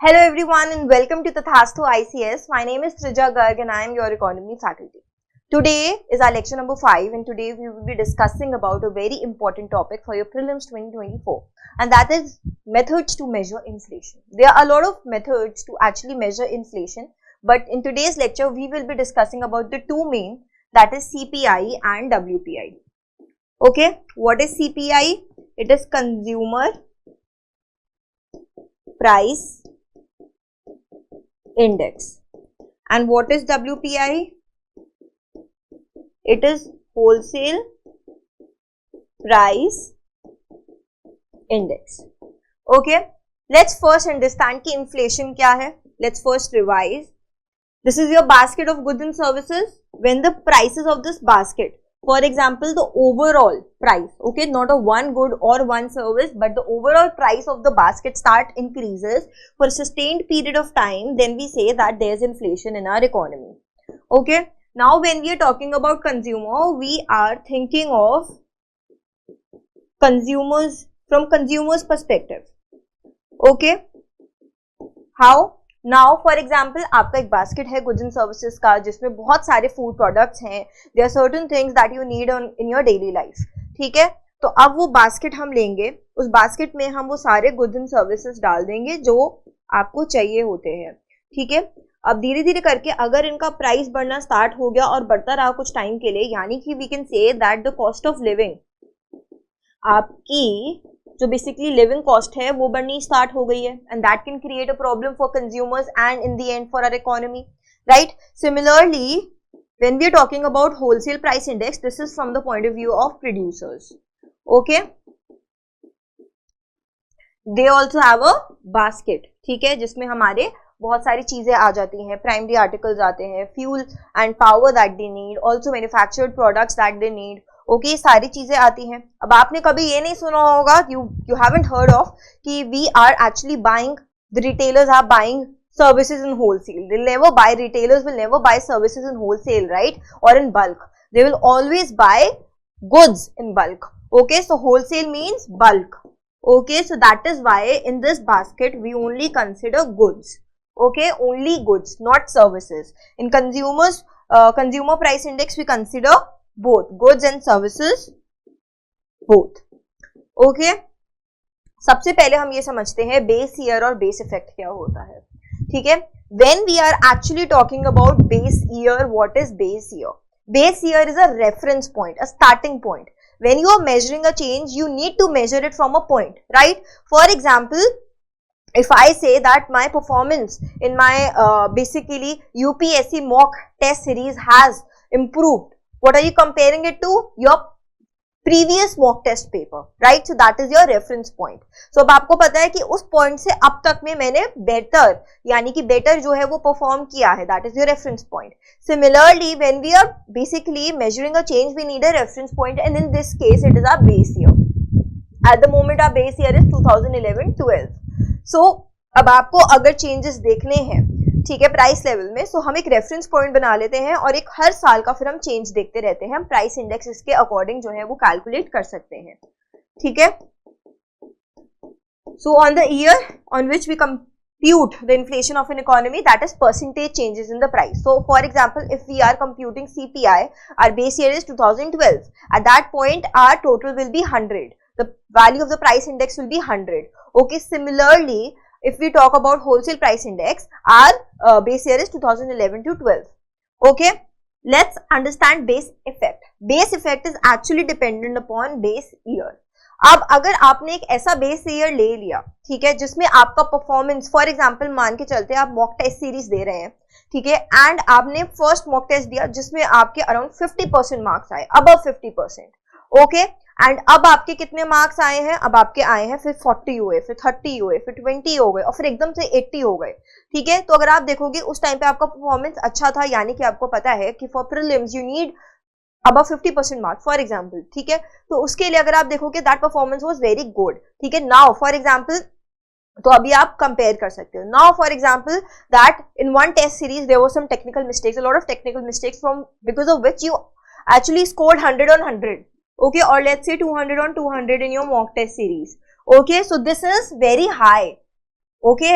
Hello everyone and welcome to Tathastu ICS. My name is Trija Garg and I am your economy faculty. Today is our lecture number 5 and today we will be discussing about a very important topic for your prelims 2024 and that is methods to measure inflation. There are a lot of methods to actually measure inflation, but in today's lecture we will be discussing about the two main, that is CPI and WPI. Okay, what is CPI? It is Consumer Price Index. And what is WPI? It is Wholesale Price Index. Okay, let's first understand कि inflation क्या है. Let's first revise. This is your basket of goods and services. When the prices of this basket, for example, the overall price, okay, not of one good or one service, but the overall price of the basket increases for a sustained period of time, then we say that there's inflation in our economy. Okay, now when we are talking about consumer, we are thinking of consumers from consumers perspective. Okay, how? Now for example, आपका एक basket है goods and services का जिसमें बहुत सारे food products हैं. There are certain things that you need in your daily life. ठीक है, तो अब वो basket हम लेंगे, उस basket में हम वो सारे goods and services डाल देंगे जो आपको चाहिए होते हैं. ठीक है, अब धीरे धीरे करके अगर इनका प्राइस बढ़ना स्टार्ट हो गया और बढ़ता रहा कुछ टाइम के लिए, यानी कि we can say that the cost of living, आपकी जो बेसिकली लिविंग कॉस्ट है वो बढ़नी स्टार्ट हो गई है, and that can create a problem for consumers and in the end for our economy, right. Similarly when we are talking about wholesale price index, this is from the point of view of producers. Okay, they also have a basket, ठीक है, जिसमें हमारे बहुत सारी चीजें आ जाती हैं, primary articles आते हैं, fuel and power that they need, also manufactured products that they need. Okay, सारी चीजें आती हैं. अब आपने कभी ये नहीं सुना होगा, you haven't heard of कि we are actually buying, the retailers are buying services in wholesale. Retailers will never buy services in wholesale, right, or in bulk. They will always buy goods in bulk. Okay, so wholesale means bulk. Okay, so that is why in this basket we only consider goods. Okay, only goods, not services. In consumer price index we consider both goods and services, both. Okay, सबसे पहले हम ये समझते हैं base year और base effect क्या होता है. ठीक है, when we are actually talking about base year, what is base year? Base year is a reference point, a starting point. When you are measuring a change, you need to measure it from a point, right? For example, if I say that my performance in my basically UPSC mock test series has improved, what are you comparing it to? Your previous mock test paper, right? So that is your reference point. So अब आपको पता है कि उस point से अब तक में मैंने better, यानी कि better जो है वो perform किया है, that is your reference point. Similarly, when we are basically measuring a change, we need a reference point, and in this case it is our base year. At the moment our base year is 2011-12. So अब आपको अगर changes देखने हैं, ठीक है, price level में, सो हम एक रेफरेंस पॉइंट बना लेते हैं और एक हर साल का फिर हम चेंज देखते रहते हैं. हम प्राइस इंडेक्स इसके अकॉर्डिंग जो है वो कैलकुलेट कर सकते हैं. ठीक है, so on the year on which we compute the inflation of an economy, that is percentage changes in the price. So for example, if we are computing CPI, our base year is 2012. At that point our total will be 100. The value of the price index will be 100. Okay, similarly if we talk about wholesale price index, our base year is 2011 to 12. Okay, let's understand base effect. Base effect is actually dependent upon base year. अब अगर आपने एक ऐसा base year ले लिया, ठीक है, जिसमें आपका परफॉर्मेंस, फॉर एग्जांपल मान के चलते हैं आप मॉक टेस्ट सीरीज दे रहे हैं, ठीक है, एंड आपने फर्स्ट मॉक टेस्ट दिया जिसमें आपके अराउंड 50% मार्क्स आए, अबव 50%. ओके, एंड अब आपके कितने मार्क्स आए हैं? अब आपके आए हैं फिर 40 हुए, फिर 30 हुए, फिर 20 हो गए और फिर एकदम से 80 हो गए. ठीक है, तो अगर आप देखोगे उस टाइम पे आपका परफॉर्मेंस अच्छा था, यानी कि आपको पता है कि for prelims you need above 50% marks for example. ठीक है, तो उसके लिए अगर आप देखोगे that performance was very good. ठीक है, नाउ फॉर एग्जाम्पल, तो अभी आप कंपेयर कर सकते हो. Now for example that in one test series there were some technical mistakes, a lot of technical mistakes from because of which you actually scored 100 on 100. Okay, or let's say 200 on 200 in your mock test series. Okay, so this is very high. Okay,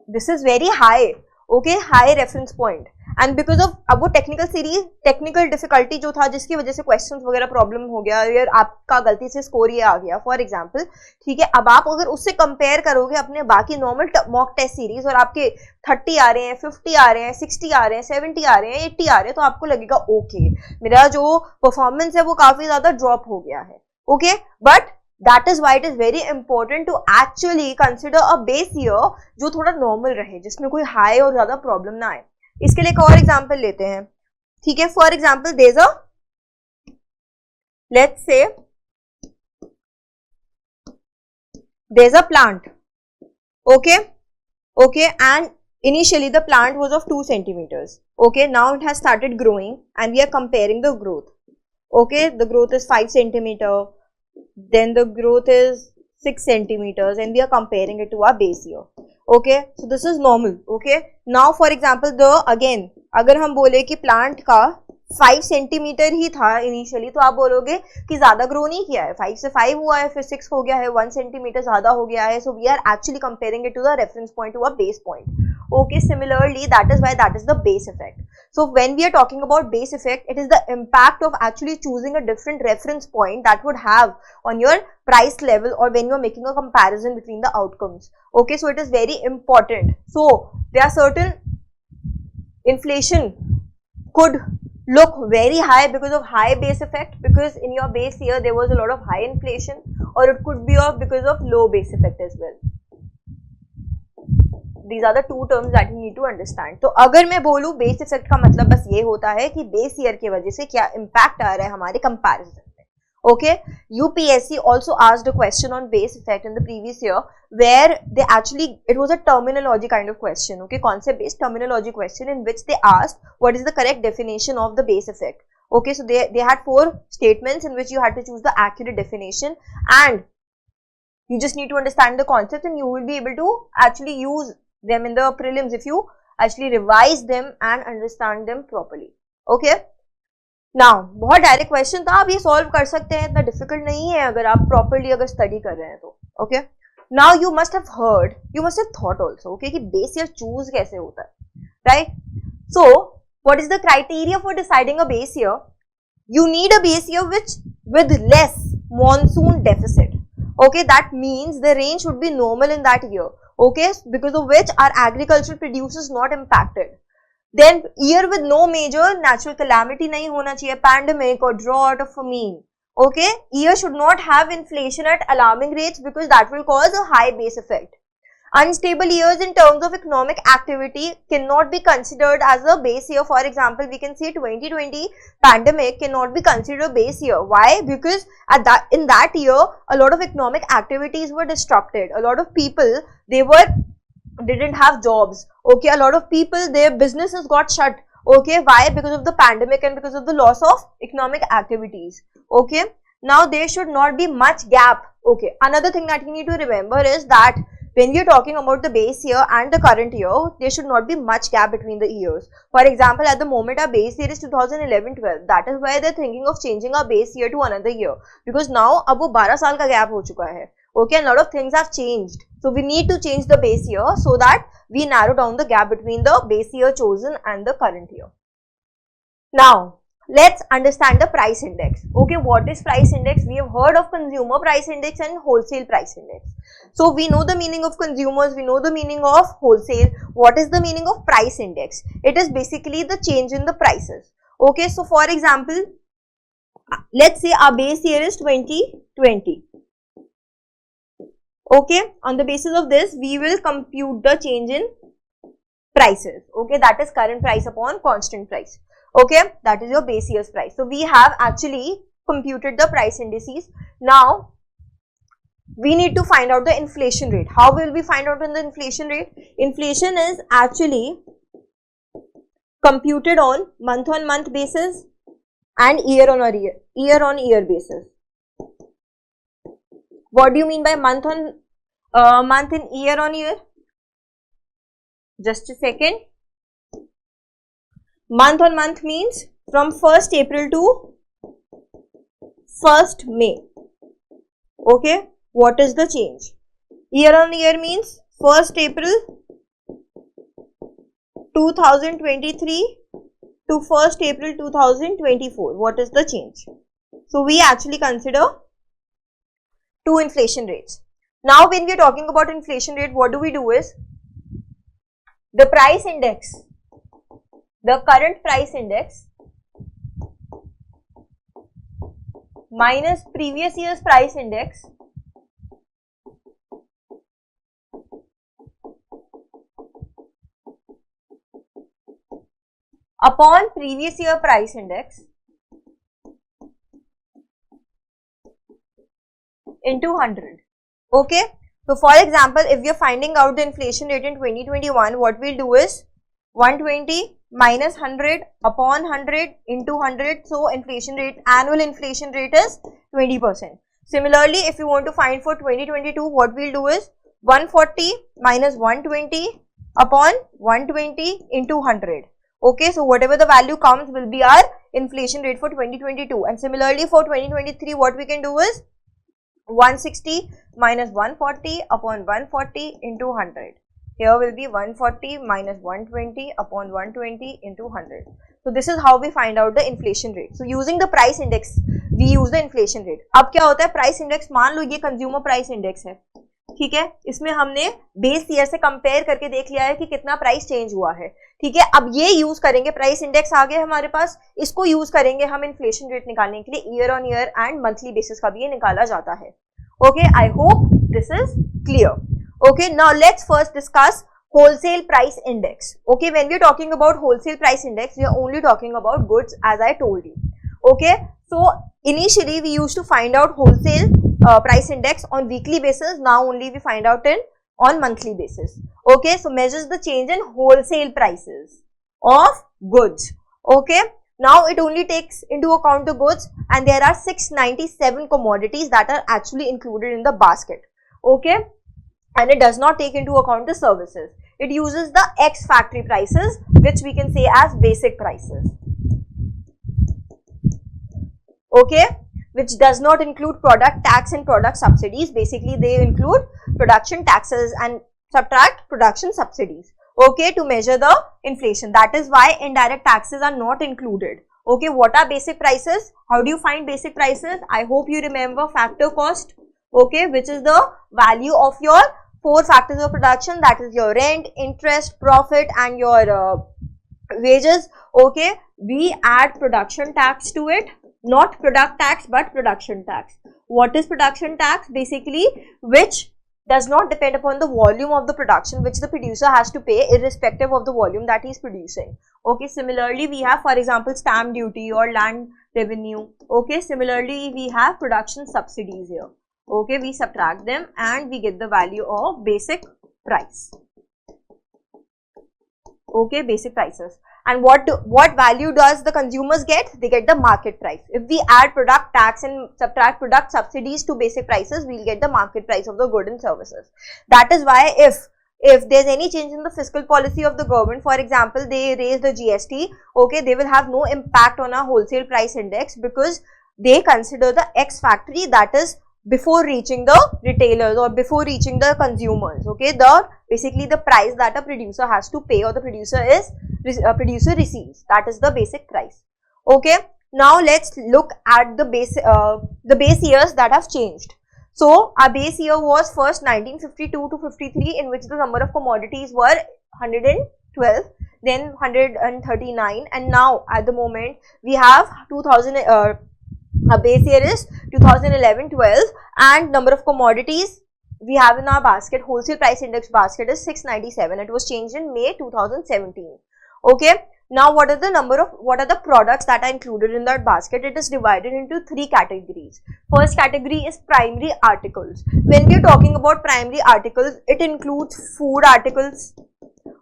this is very high, okay, high reference point, and because of अब वो technical series, technical difficulty जो था जिसकी वजह से questions वगैरह problem हो गया, या आपका गलती से स्कोर ये आ गया फॉर एग्जांपल, ठीक है। अब आप अगर उससे कंपेयर करोगे अपने बाकी नॉर्मल मॉक टेस्ट सीरीज और आपके 30 आ रहे हैं, 50 आ रहे हैं, 60 आ रहे हैं, 70 आ रहे हैं, 80 आ रहे हैं, तो आपको लगेगा ओके मेरा जो परफॉर्मेंस है वो काफी ज्यादा ड्रॉप हो गया है, okay. But that is why it is very important to actually consider a base year जो थोड़ा नॉर्मल रहे, जिसमें कोई हाई और ज्यादा प्रॉब्लम ना आए। इसके लिए एक और एग्जांपल लेते हैं, ठीक है। For example there a, let's say there a plant, okay okay, and initially the plant was of 2 centimeters, okay, now it has started growing and we are comparing the growth, okay, the growth is 5 centimeter, then the growth is 6 centimeters and we are comparing it to our base year, okay, so this is normal, okay। now for example the again अगर हम बोले कि plant का 5 centimetre ही था initially, तो आप बोलोगे कि ज्यादा ग्रो नहीं किया है, 5 से 5 हुआ है, फिर 6 हो गया है, 1 सेंटीमीटर ज्यादा हो गया है, so we are actually comparing it to the reference point, to a base point, okay। Similarly that is why that is the base effect। so when we are talking about base effect, it is the impact of actually choosing a different reference point that would have on your price level, or when you are making a comparison between the outcomes, okay। so it is very important। so there are certain inflation could look very high because of high base effect, because in your base year there was a lot of high inflation, or it could be because of low base effect as well। These are the two terms that you need to understand। तो अगर मैं बोलूँ base effect का मतलब बस ये होता है कि बेस ईयर की वजह से क्या इम्पैक्ट आ रहा है हमारे कंपैरिजन में, okay। UPSC also asked a question on base effect in the previous year where they actually, it was a terminology kind of question, okay, concept based terminology question in which they asked what is the correct definition of the base effect, okay। so they had 4 statements in which you had to choose the accurate definition, and you just need to understand the concept and you will be able to actually use them in the prelims if you actually revise them and understand them properly, okay। now बहुत direct question था, आप ये solve कर सकते हैं, इतना difficult नहीं है अगर आप प्रॉपरली अगर स्टडी कर रहे हैं तो, okay. now you must have heard, you must have thought also, okay, कि बेस ईयर चूज कैसे होता है, right. so what is the criteria for deciding a base year? you need a base year which with less monsoon deficit, okay, that means the rain should be normal in that year, okay, because of which our agricultural produce is not impacted। then year with no major natural calamity nahi hona chahiye, pandemic or drought or famine, okay। year should not have inflation at alarming rates because that will cause a high base effect। unstable years in terms of economic activity cannot be considered as a base year। for example, we can say 2020 pandemic cannot be considered a base year। why? because in that year a lot of economic activities were disrupted, a lot of people didn't have jobs, okay, a lot of people their businesses got shut, okay। why? because of the pandemic and because of the loss of economic activities, okay। now there should not be much gap, okay। another thing that you need to remember is that when we are talking about the base year and the current year, there should not be much gap between the years। for example, at the moment our base year is 2011-12, that is why they are thinking of changing our base year to another year, because now अब वो 12 साल का gap हो चुका है, okay, and a lot of things have changed, so we need to change the base year so that we narrow down the gap between the base year chosen and the current year। now let's understand the price index, okay। what is price index? we have heard of consumer price index and wholesale price index, so we know the meaning of consumers, we know the meaning of wholesale। what is the meaning of price index? it is basically the change in the prices, okay। so for example, let's say our base year is 2020, okay। on the basis of this we will compute the change in prices, okay, that is current price upon constant price, okay, that is your base year's price। so we have actually computed the price indices। now we need to find out the inflation rate। how will we find out the inflation rate? inflation is actually computed on month basis and year on year basis। what do you mean by month and year on year? just a second। month on month means from 1st April to 1st May, okay। what is the change? year on year means 1st April 2023 to 1st April 2024. What is the change? So we actually consider two inflation rates. Now when we are talking about inflation rate, what do we do is the price index, the current price index minus previous year's price index upon previous year price index into 100. Okay. So for example, if we are finding out the inflation rate in 2021, what we'll do is 120 minus 100 upon 100 into 100. So inflation rate, annual inflation rate is 20%. Similarly, if you want to find for 2022, what we'll do is 140 minus 120 upon 120 into 100. Okay, so whatever the value comes will be our inflation rate for 2022. And similarly for 2023, what we can do is 160 minus 140 upon 140 into 100. Here will be 140 minus 120 upon 120 into 100. So this is how we find out the inflation rate. So using the price index, we use the inflation rate. अब क्या होता है, price index, मान लो ये consumer price index है, ठीक है, इसमें हमने बेस ईयर से कंपेयर करके देख लिया है कि कितना प्राइस चेंज हुआ है, ठीक है. अब ये यूज करेंगे, प्राइस इंडेक्स आ गया हमारे पास, इसको यूज करेंगे हम इन्फ्लेशन रेट निकालने के लिए. Year on year and monthly basis का भी ये निकाला जाता है. Okay, I hope this is clear. Okay, now let's first discuss wholesale price index. Okay, when we are talking about wholesale price index, we are only talking about goods, as I told you. Okay, so initially we used to find out wholesale price index on weekly basis. Now only we find out on monthly basis. Okay, so measures the change in wholesale prices of goods. Okay, now it only takes into account the goods, and there are 697 commodities that are actually included in the basket. Okay, and it does not take into account the services. It uses the X factory prices, which we can say as basic prices. Okay, which does not include product tax and product subsidies. Basically, they include production taxes and subtract production subsidies. Okay, to measure the inflation. That is why indirect taxes are not included. Okay, what are basic prices? How do you find basic prices? I hope you remember factor cost. Okay, which is the value of your 4 factors of production, that is your rent, interest, profit and your wages. Okay, we add production tax to it, not product tax but production tax. What is production tax? Basically, which does not depend upon the volume of the production which the producer has to pay irrespective of the volume that he is producing. Okay, similarly we have, for example, stamp duty or land revenue. Okay, similarly we have production subsidies here. Okay, we subtract them and we get the value of basic price. Okay, basic prices. And what value does the consumers get? They get the market price. If we add product tax and subtract product subsidies to basic prices, we'll get the market price of the goods and services. That is why if there's any change in the fiscal policy of the government, for example, they raise the GST, okay, they will have no impact on our wholesale price index because they consider the X factory, that is before reaching the retailers or before reaching the consumers. Okay, basically the price that a producer has to pay or the producer receives, that is the basic price. Okay, now let's look at the base years that have changed. So our base year was first 1952 to 53, in which the number of commodities were 112, then 139, and now at the moment we have 2000. Our base year is 2011-12 and number of commodities we have in our basket, wholesale price index basket, is 697. It was changed in May 2017. Okay, now what are the products that are included in that basket? It is divided into 3 categories. First category is primary articles. When we are talking about primary articles, it includes food articles.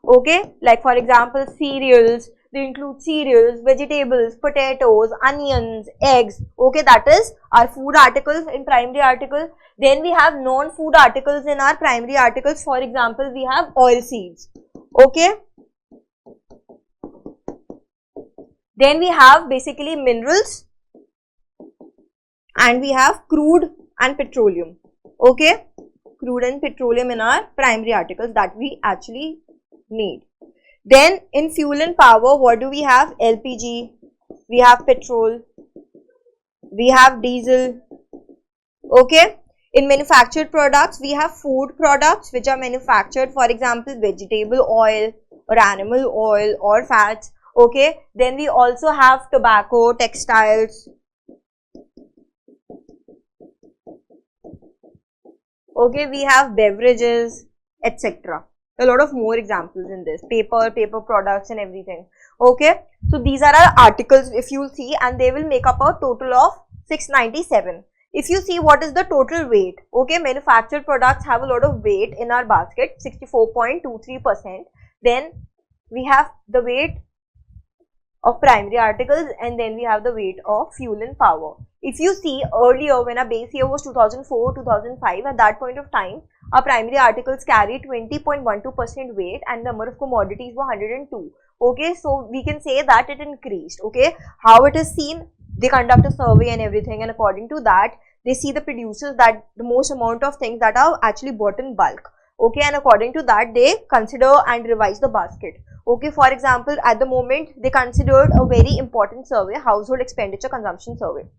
Okay, like for example cereals. They include cereals, vegetables, potatoes, onions, eggs. Okay, that is our food articles in primary articles. Then we have non-food articles in our primary articles. For example, we have oil seeds. Okay. Then we have basically minerals and we have crude and petroleum. Okay, crude and petroleum in our primary articles that we actually need. Then in fuel and power, what do we have? LPG, we have petrol, we have diesel. Okay. In manufactured products, we have food products which are manufactured, for example, vegetable oil or animal oil or fats. Okay. Then we also have tobacco, textiles. Okay. We have beverages, etc. A lot of more examples in this. Paper products and everything. Okay. So these are our articles if you see, and they will make up a total of 697. If you see what is the total weight, okay, manufactured products have a lot of weight in our basket, 64.23%. Then we have the weight of primary articles, and then we have the weight of fuel and power. If you see earlier, when our base year was 2004, 2005, at that point of time, our primary articles carried 20.12% weight and number of commodities were 102. Okay, so we can say that it increased. Okay, how it is seen? They conduct a survey and everything, and according to that, they see the producers that the most amount of things that are actually bought in bulk. Okay, and according to that, they consider and revise the basket. Okay, for example, at the moment, they considered a very important survey, household expenditure consumption survey.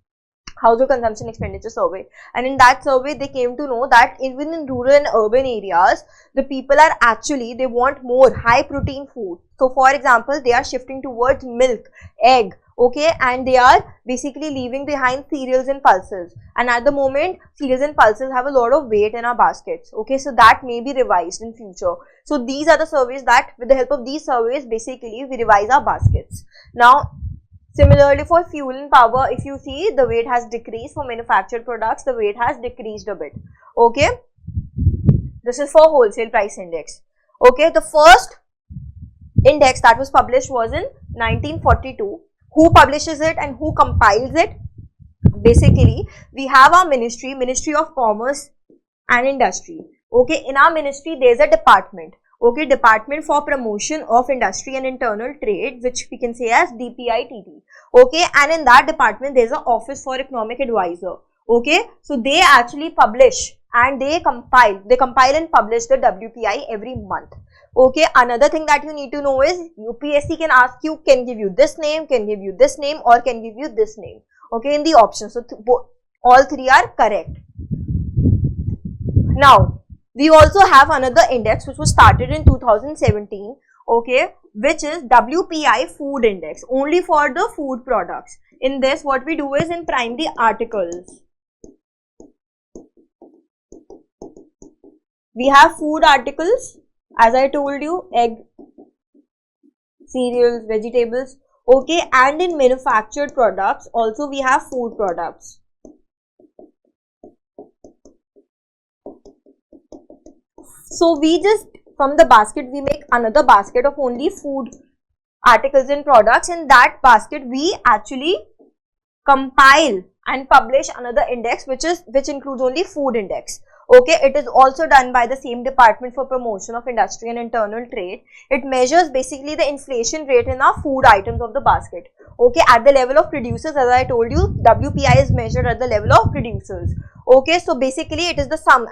Household consumption expenditure survey, and in that survey they came to know that even in rural and urban areas, the people are actually, they want more high protein food. So for example, they are shifting towards milk, egg, okay, and they are basically leaving behind cereals and pulses. And at the moment, cereals and pulses have a lot of weight in our baskets. Okay, so that may be revised in future. So these are the surveys that, with the help of these surveys, basically we revise our baskets. Now similarly, for fuel and power, if you see, the weight has decreased. For manufactured products, the weight has decreased a bit. Okay, this is for wholesale price index. Okay, the first index that was published was in 1942. Who publishes it and who compiles it? Basically, we have our Ministry of Commerce and Industry. Okay, in our ministry, there is a department. Okay, Department for Promotion of Industry and Internal Trade, which we can say as DPITT. Okay, and in that department, there is an Office for Economic Advisor. Okay, so they actually publish and they compile and publish the WPI every month. Okay, another thing that you need to know is UPSC can ask you, can give you this name, can give you this name, or can give you this name. Okay, in the options. So all three are correct. Now, we also have another index which was started in 2017, okay, which is WPI Food Index, only for the food products. In this, what we do is in primary articles, we have food articles, as I told you, egg, cereals, vegetables, okay, and in manufactured products, also we have food products. So we just, from the basket, we make another basket of only food articles and products. In that basket, we actually compile and publish another index which includes only food index. Okay, it is also done by the same Department for Promotion of Industry and Internal Trade. It measures basically the inflation rate in our food items of the basket. Okay, at the level of producers, as I told you, WPI is measured at the level of producers. Okay, so basically it is the sum,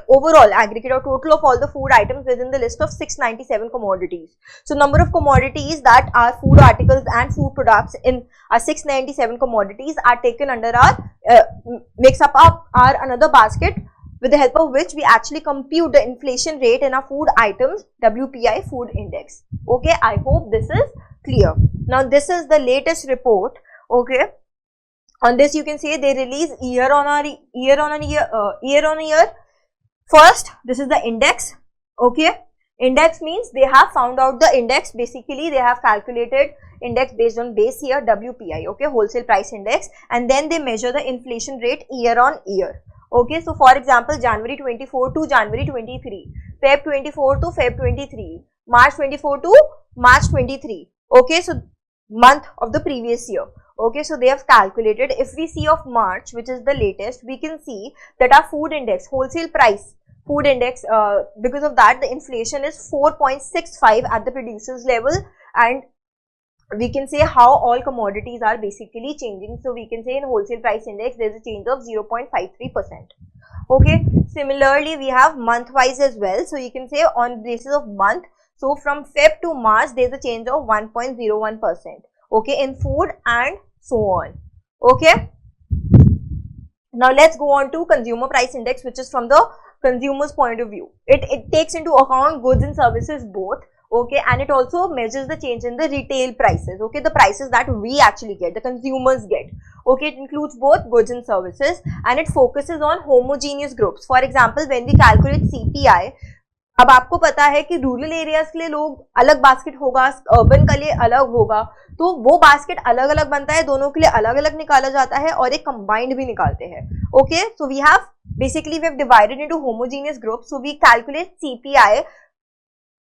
overall aggregate or total of all the food items within the list of 697 commodities. So number of commodities that are food articles and food products in our 697 commodities are taken under our, makes up our another basket, with the help of which we actually compute the inflation rate in our food items, WPI food index. Okay, I hope this is clear. Now this is the latest report. Okay, on this you can say they release year on year. First, this is the index. Okay, index means they have found out the index. Basically, they have calculated index based on base year WPI. Okay, wholesale price index, and then they measure the inflation rate year on year. Okay, so for example, January 24 to January 23, Feb 24 to Feb 23, March 24 to March 23. Okay, so month of the previous year. Okay, so they have calculated. If we see of March, which is the latest, we can see that our food index, wholesale price food index, because of that the inflation is 4.65 at the producers level, and we can say how all commodities are basically changing. So we can say in wholesale price index there is a change of 0.53%. Okay, similarly we have month wise as well. So you can say on basis of month, So from Feb to March, there's a change of 1.01%. Okay, in food and so on. Okay. Now let's go on to consumer price index, which is from the consumer's point of view. It takes into account goods and services both. Okay, and it also measures the change in the retail prices. Okay, the prices that we actually get, the consumers get. Okay, it includes both goods and services, and it focuses on homogeneous groups. For example, when we calculate CPI, अब आपको पता है कि rural areas के लिए लोग अलग basket होगा, अर्बन के लिए अलग होगा, तो वो बास्केट अलग अलग बनता है, दोनों के लिए अलग अलग निकाला जाता है और एक कंबाइंड भी निकालते हैं. Okay, so we have basically we have divided into homogeneous groups, so we calculate CPI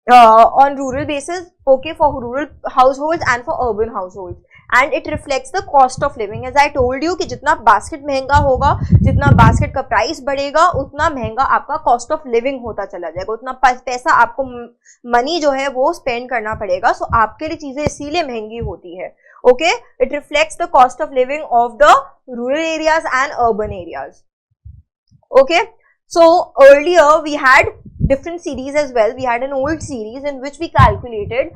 on rural basis, okay, for rural households and for urban households, and it reflects the cost of living. As I told you कि जितना basket महंगा होगा, जितना basket का price बढ़ेगा, उतना महंगा आपका कॉस्ट ऑफ लिविंग होता चला जाएगा, उतना पैसा आपको मनी जो है वो स्पेंड करना पड़ेगा. सो आपके लिए चीजें इसीलिए महंगी होती है. Okay, it reflects the cost of living of the rural areas and urban areas. Okay, so earlier we had different series as well. We had an old series in which we calculated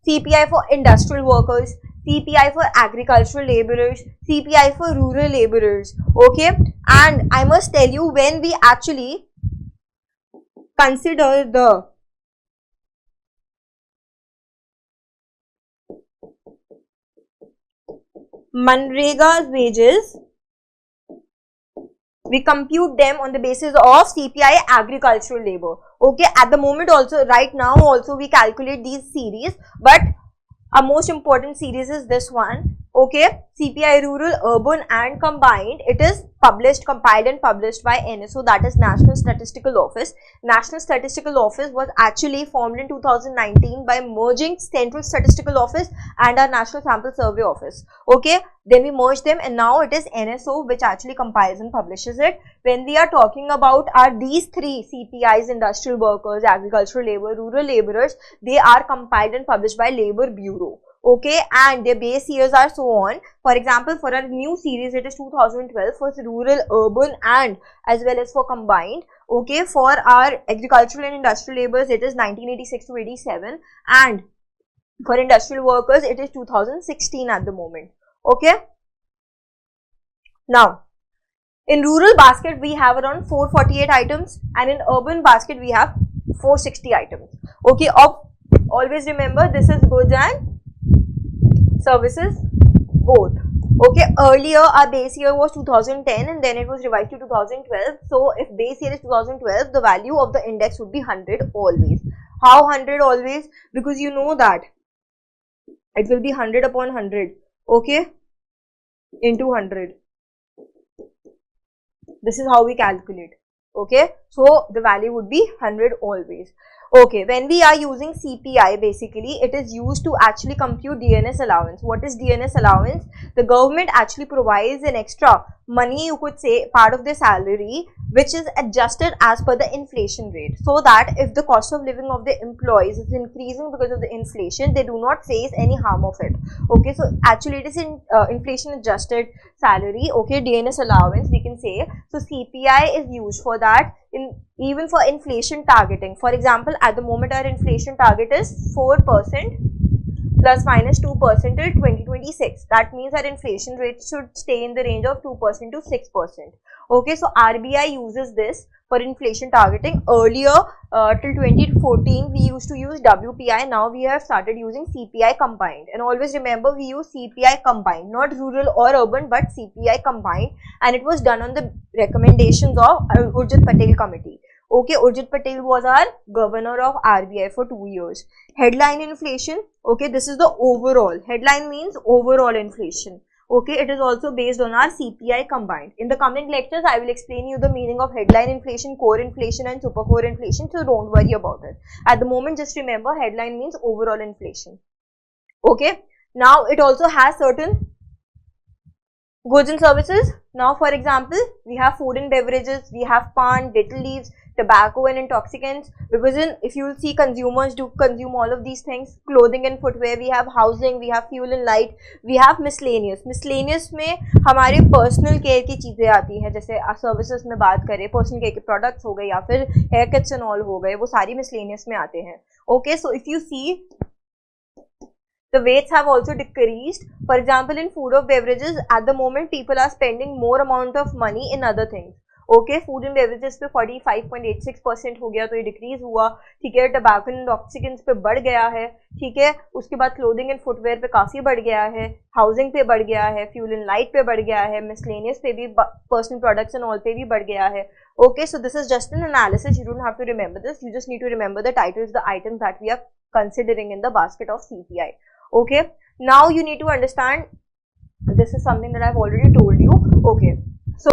CPI for industrial workers, CPI for agricultural laborers, CPI for rural laborers. Okay, and I must tell you, when we actually consider the Manrega's wages, we compute them on the basis of CPI agricultural labor. Okay, at the moment also, right now also we calculate these series, but a most important series is this one. Okay, CPI rural, urban and combined. It is published, compiled and published by NSO, that is National Statistical Office. National Statistical Office was actually formed in 2019 by merging Central Statistical Office and our National Sample Survey Office. Okay, then we merged them and now it is NSO which actually compiles and publishes it. When we are talking about these three CPIs, industrial workers, agricultural labor, rural laborers, they are compiled and published by Labor Bureau. Okay, and their base years are so on. For example, for our new series, it is 2012 for rural, urban and as well as for combined. Okay, for our agricultural and industrial laborers, it is 1986 to 87, and for industrial workers, it is 2016 at the moment. Okay, now in rural basket we have around 448 items, and in urban basket we have 460 items. Okay, always remember this is goods and services both. Okay, earlier our base year was 2010 and then it was revised to 2012. So if base year is 2012, the value of the index would be 100 always. How 100 always? Because you know that it will be 100 upon 100. Okay, into 100. This is how we calculate. Okay, so the value would be 100 always. Okay, when we are using CPI, basically it is used to actually compute DNS allowance. What is DNS allowance? The government actually provides an extra money, you could say, part of their salary, which is adjusted as per the inflation rate, so that if the cost of living of the employees is increasing because of the inflation, they do not face any harm of it. Okay, so actually it is in inflation adjusted salary. Okay, DNS allowance we can say. So CPI is used for that, even for inflation targeting. For example, at the moment our inflation target is 4% plus minus 2% till 2026. That means our inflation rate should stay in the range of 2% to 6%. Okay, so RBI uses this for inflation targeting. Earlier till 2014 we used to use WPI. Now we have started using CPI combined, and always remember we use CPI combined, not rural or urban but CPI combined, and it was done on the recommendations of Urjit Patel committee. Okay, Urjit Patel was our governor of RBI for 2 years. Headline inflation. Okay, this is the overall. Headline means overall inflation. Okay, it is also based on our CPI combined. In the coming lectures, I will explain you the meaning of headline inflation, core inflation and super core inflation, so don't worry about it. At the moment, just remember headline means overall inflation. Okay, now it also has certain goods and services. Now, for example, we have food and beverages, we have pan, betel leaves, tobacco and intoxicants, because if you will see, consumers do consume all of these things. Clothing and footwear, we have housing, we have fuel and light, we have miscellaneous में हमारे personal care की चीज़ें आती हैं, जैसे services में बात करें, पर्सनल केयर के प्रोडक्ट्स हो गए या फिर हेयर कट्स एंड ऑल हो गए, वो सारी मिसलेनियस में आते हैं. Okay, so if you see the weights have also decreased. For example, in food or beverages, at the moment people are spending more amount of money in other things. Okay, food and beverages पे 45.86% हो गया, तो ये decrease हुआ. ठीक है, tobacco and ऑक्सीकेंट्स पे बढ़ गया है. ठीक है, उसके बाद क्लोथिंग एंड फुटवेयर पे काफी बढ़ गया है, हाउसिंग पे बढ़ गया है, फ्यूल एंड लाइट पे बढ़ गया है, मिसलेनियस पे भी, पर्सनल प्रोडक्ट्स एंड ऑल पे भी बढ़ गया है. Okay, so this is just an analysis. You don't have to remember this. You just need to remember the titles, the items that we are considering in the basket of CPI. Okay, now you need to understand, this is something that I've already told you. Okay, so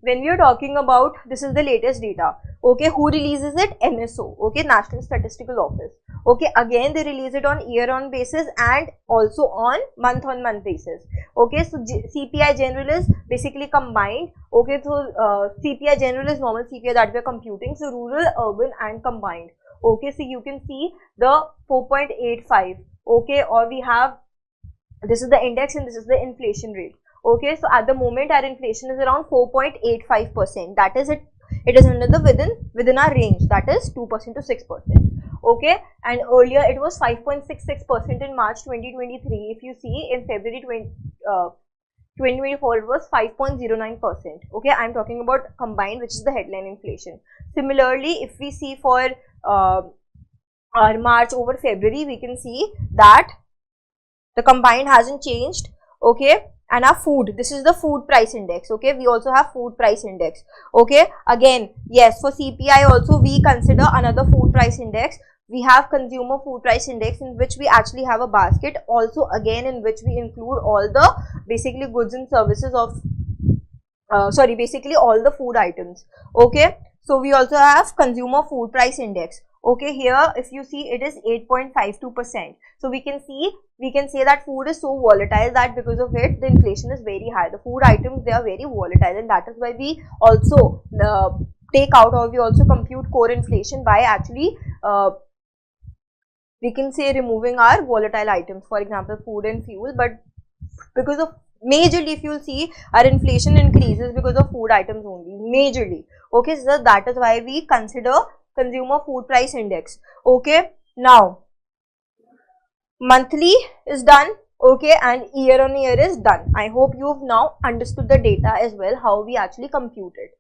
when we are talking about, this is the latest data. Okay, who releases it? NSO. Okay, National Statistical Office. Okay, again they release it on year-on basis and also on month-on-month basis. Okay, so CPI general is basically combined. Okay, so CPI general is normal CPI that we are computing, so rural, urban and combined. Okay, so you can see the 4.85. Okay, or we have, this is the index and this is the inflation rate. Okay, so at the moment our inflation is around 4.85%. That is it. It is under the within our range, that is 2% to 6%. Okay, and earlier it was 5.66% in March 2023. If you see, in February 2024 it was 5.09%. Okay, I am talking about combined, which is the headline inflation. Similarly, if we see for our March over February, we can see that the combined hasn't changed. Okay, and our food, this is the food price index. Okay, we also have food price index. Okay, again, yes, for CPI also we consider another food price index. We have consumer food price index, in which we actually have a basket also, again in which we include all the basically goods and services of basically all the food items. Okay, so we also have consumer food price index. Okay, here if you see, it is 8.52%. So we can say that food is so volatile that because of it the inflation is very high. The food items, they are very volatile, and that is why we also take out, or we also compute core inflation by actually we can say removing our volatile items, for example food and fuel. But because of majorly, if you see, our inflation increases because of food items only, majorly. Okay, so that is why we consider consumer food price index. Okay, now monthly is done. Okay, and year on year is done. I hope you've now understood the data as well, how we actually compute it.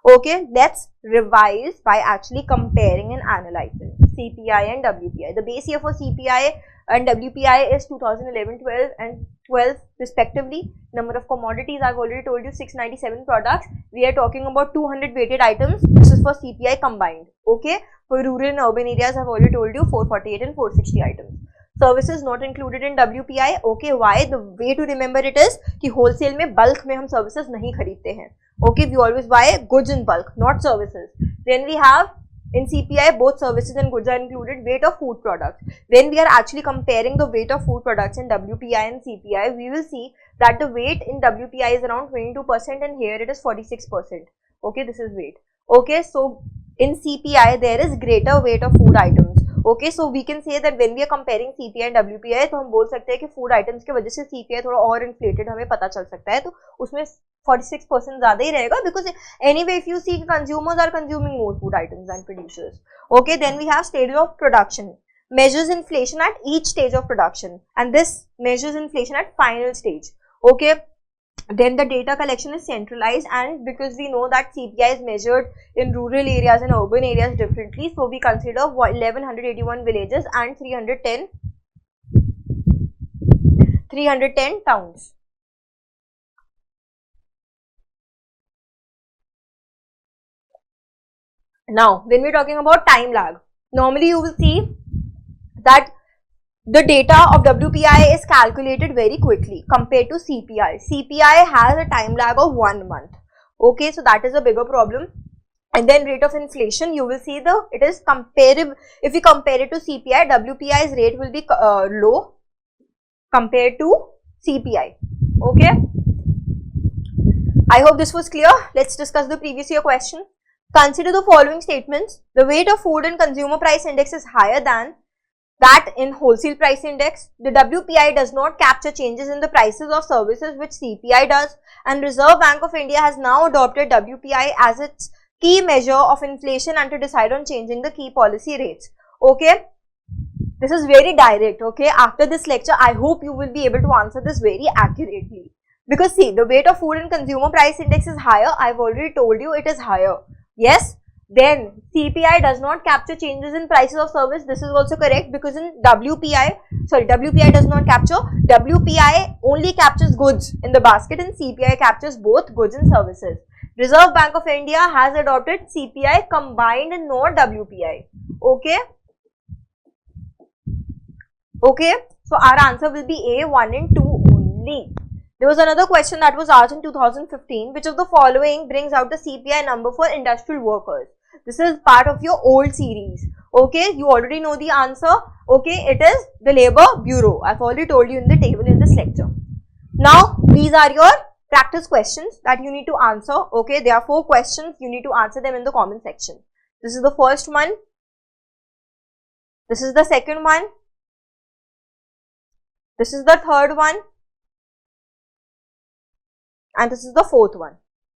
Okay, let's revise by actually comparing and analyzing CPI and WPI. The base year for CPI and WPI is 2011, 12 and 12 respectively. Number of commodities, I've already told you, 697 products. We are talking about 200 weighted items. This is for CPI combined. Okay, for rural and urban areas, I've already told you 448 and 460 items. Services not included in WPI. Okay, why? The way to remember it is कि wholesale में bulk में हम services नहीं खरीदते हैं. Okay, we always buy goods in bulk, not services. Then we have in CPI, both services and goods are included. Weight of food products. When we are actually comparing the weight of food products in WPI and CPI, we will see that the weight in WPI is around 22% and here it is 46%. Okay, this is weight. Okay, so in CPI there is greater weight of food items. Okay, so we can say that when we are comparing CPI and WPI, तो हम बोल सकते हैं कि food items के वजह से CPI थोड़ा और inflated हमें पता चल सकता है, तो उसमें 46% ज़्यादा ही रहेगा, because anyway if you see, consumers are consuming more food items than producers. Okay, then we have stage of production. Measures inflation at each stage of production, and this measures inflation at final stage. Okay, then the data collection is centralized, and because we know that CPI is measured in rural areas and urban areas differently, so we consider 1181 villages and 310 towns. Now, when we're talking about time lag, normally you will see that the data of WPI is calculated very quickly compared to CPI. CPI has a time lag of 1 month. Okay, so that is a bigger problem. And then rate of inflation, you will see it is comparative. If we compare it to CPI, WPI's rate will be low compared to CPI. Okay. I hope this was clear. Let's discuss the previous year question. Consider the following statements. The weight of food and consumer price index is higher than that in wholesale price index. The WPI does not capture changes in the prices of services which CPI does, and Reserve Bank of India has now adopted WPI as its key measure of inflation and to decide on changing the key policy rates. Okay, this is very direct. Okay, after this lecture, I hope you will be able to answer this very accurately. Because see, the weight of food and consumer price index is higher. I've already told you it is higher. Yes. Then CPI does not capture changes in prices of service. This is also correct because in WPI does not capture. WPI only captures goods in the basket and CPI captures both goods and services. Reserve Bank of India has adopted CPI combined and not WPI. Okay. Okay. So our answer will be A, 1 and 2 only. There was another question that was asked in 2015. Which of the following brings out the CPI number for industrial workers? This is part of your old series. Okay, you already know the answer. Okay, it is the Labour Bureau. I've already told you in the table in this lecture. Now, these are your practice questions that you need to answer. Okay, there are 4 questions. You need to answer them in the comment section. This is the first one. This is the second one. This is the third one. And this is the fourth one.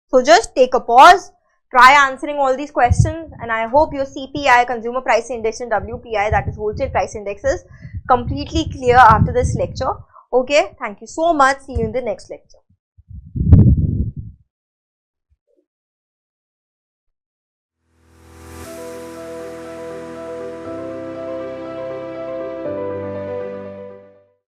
So just take a pause, try answering all these questions, and I hope your CPI, Consumer Price Index, and WPI, that is Wholesale Price Index, is completely clear after this lecture. Okay, thank you so much. See you in the next lecture.